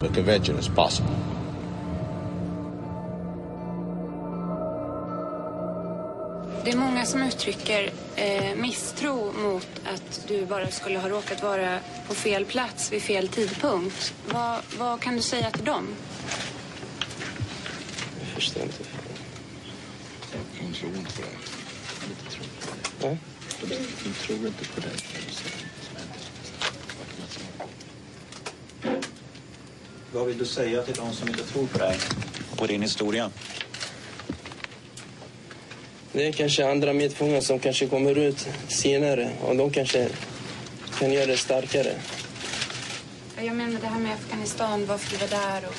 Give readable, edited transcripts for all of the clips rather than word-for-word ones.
The convention is possible. Det är många som uttrycker misstro mot att du bara skulle ha råkat vara på fel plats vid fel tidpunkt. Vad kan du säga till dem? Jag förstår inte. De tror inte på det. Ja? De tror inte på det. Vad vill du säga till de som inte tror på dig? På din historia? Det är kanske andra medfångar som kanske kommer ut senare och de kanske kan göra det starkare. Jag menar det här med Afghanistan, varför du var där och...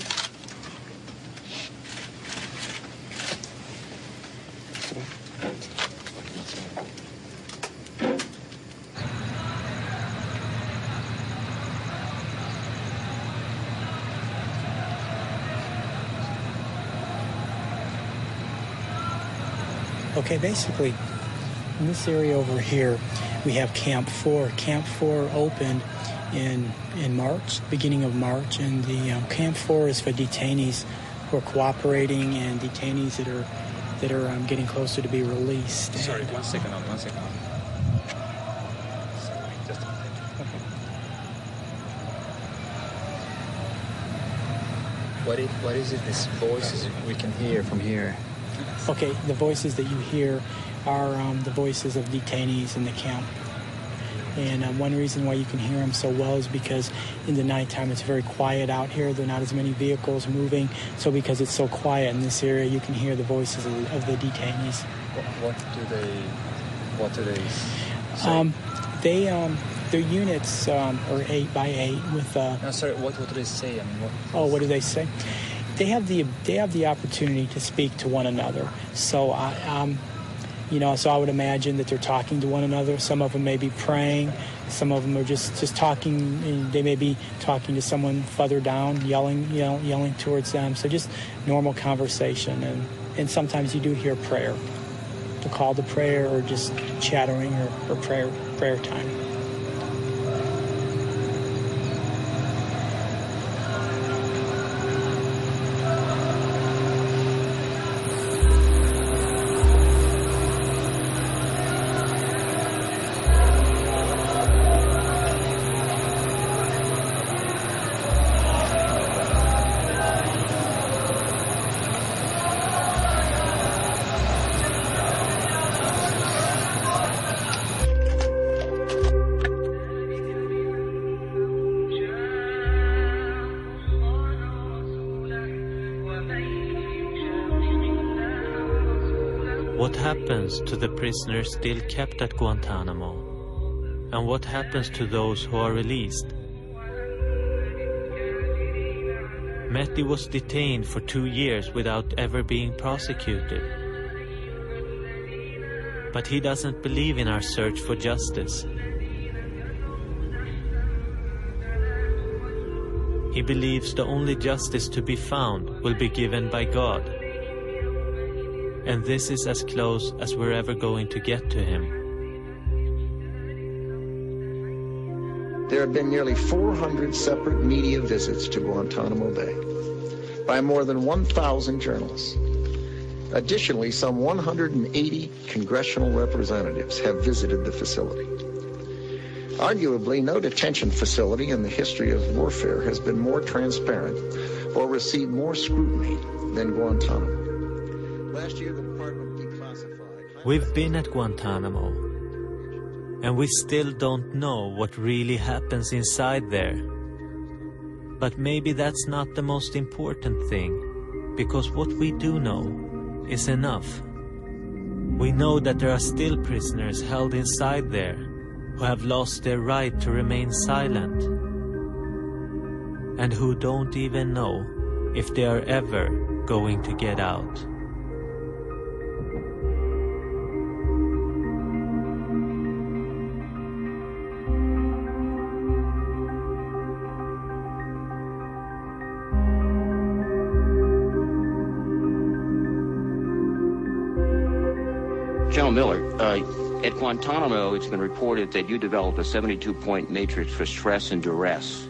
Okay, basically, in this area over here, we have Camp 4. Camp 4 opened in March, beginning of March, and the Camp 4 is for detainees who are cooperating and detainees that are getting closer to be released. Sorry, one second. Okay. What is it, these voices we can hear from here? Okay, the voices that you hear are the voices of detainees in the camp. And one reason why you can hear them so well is because in the nighttime it's very quiet out here. There are not as many vehicles moving. So because it's so quiet in this area, you can hear the voices of the detainees. What do they say? Their units are 8 by 8 with... No, sorry, what do they say? I mean, what do they say? They have the opportunity to speak to one another. So so I would imagine that they're talking to one another. Some of them may be praying. Some of them are just talking. And they may be talking to someone further down, yelling towards them. So just normal conversation. And sometimes you do hear prayer, the call to prayer, or just chattering or prayer time. What happens to the prisoners still kept at Guantanamo? And what happens to those who are released? Mehdi was detained for 2 years without ever being prosecuted. But he doesn't believe in our search for justice. He believes the only justice to be found will be given by God. And this is as close as we're ever going to get to him. There have been nearly 400 separate media visits to Guantanamo Bay by more than 1,000 journalists. Additionally, some 180 congressional representatives have visited the facility. Arguably, no detention facility in the history of warfare has been more transparent or received more scrutiny than Guantanamo. Last year, the department declassified... We've been at Guantanamo, and we still don't know what really happens inside there. But maybe that's not the most important thing, because what we do know is enough. We know that there are still prisoners held inside there who have lost their right to remain silent, and who don't even know if they are ever going to get out. General Miller, at Guantanamo, it's been reported that you developed a 72-point matrix for stress and duress.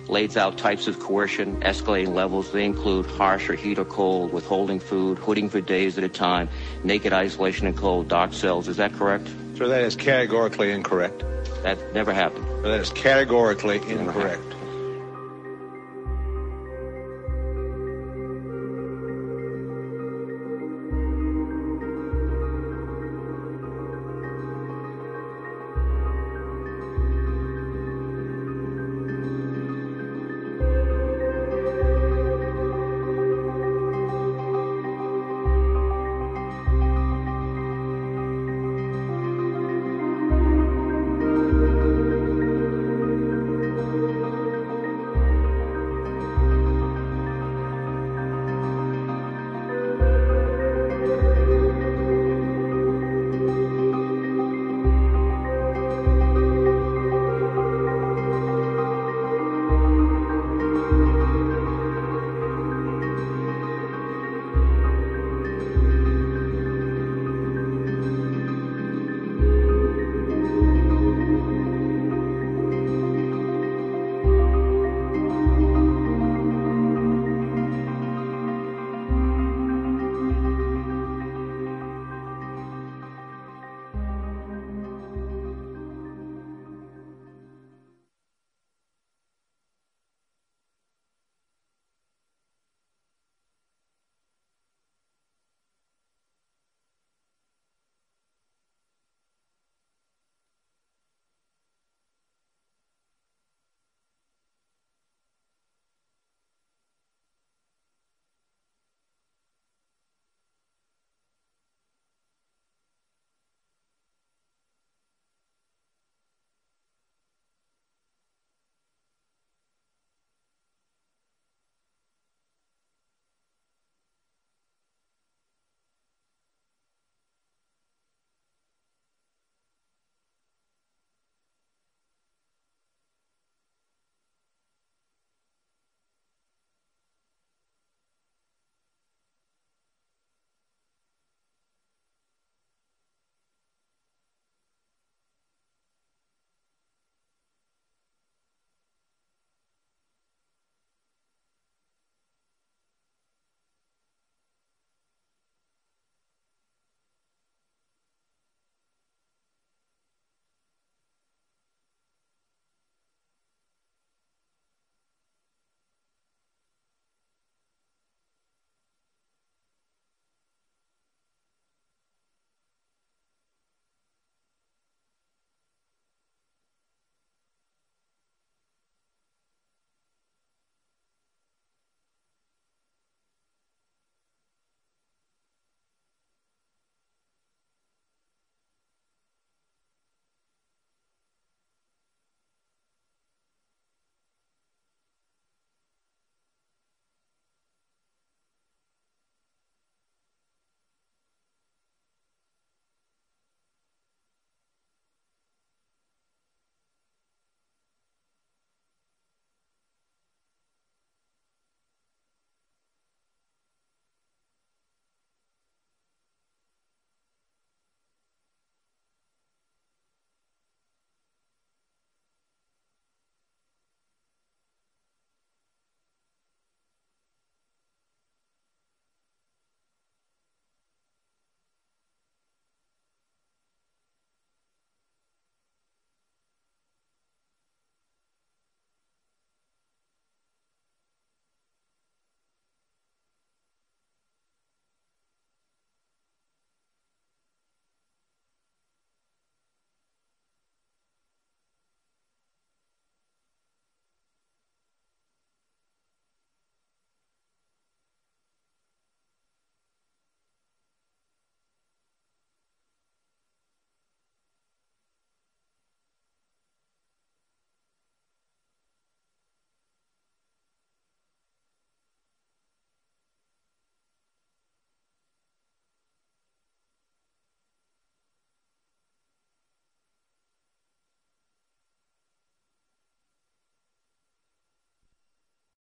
lays out types of coercion, escalating levels. They include harsh or heat or cold, withholding food, hooding for days at a time, naked isolation and cold, dark cells. Is that correct? Sir, that is categorically incorrect. That never happened. Sir, that is categorically incorrect.